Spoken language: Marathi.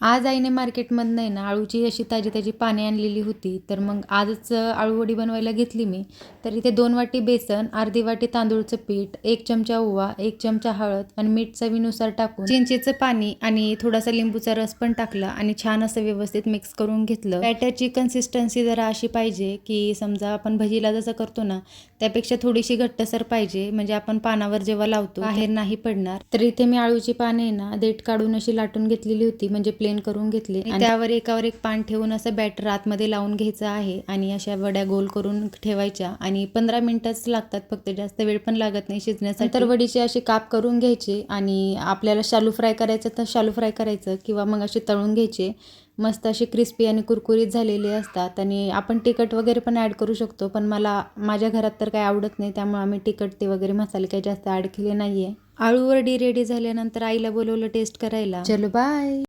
आज आईने मार्केटमधनं आहे ना अळूची अशी ताजी ताजी पाने आणलेली होती. तर मग आजच अळूवडी बनवायला घेतली मी. तर इथे 2 वाटी बेसन, अर्धी वाटी तांदूळचं पीठ, 1 चमचा ओवा, 1 चमचा हळद आणि मीठ चवीनुसार टाकून चिंचेचं पाणी आणि थोडासा लिंबूचा रस पण टाकला आणि छान असं व्यवस्थित मिक्स करून घेतलं. बॅटरची कन्सिस्टन्सी जरा अशी पाहिजे की समजा आपण भजीला जसं करतो ना त्यापेक्षा थोडीशी घट्टसर पाहिजे, म्हणजे आपण पानावर जेव्हा लावतो बाहेर नाही पडणार. तर इथे मी अळूची पाने ना देठ काढून अशी लाटून घेतलेली होती, म्हणजे प्लेन करून घेतली आणि त्यावर एकावर एक पान ठेवून असं बॅटर आतमध्ये लावून घ्यायचं आहे आणि अशा वड्या गोल करून ठेवायच्या आणि 15 मिनिटच लागतात फक्त, जास्त वेळ पण लागत नाही शिजण्यासाठी. तर वडीचे असे काप करून घ्यायचे आणि आपल्याला शालू फ्राय करायचं तर शालू फ्राय करायचं किंवा मग असे तळून घ्यायचे. मस्त अशी क्रिस्पी आणि कुरकुरीत झालेले असतात आणि आपण तिखट वगैरे पण ॲड करू शकतो, पण माझ्या घरात तर काही आवडत नाही त्यामुळे आम्ही तिखट ते वगैरे मसाले काही जास्त ॲड केले नाहीये. आळूवडी रेडी झाल्यानंतर आईला बोलवलं टेस्ट करायला. चलो बाय.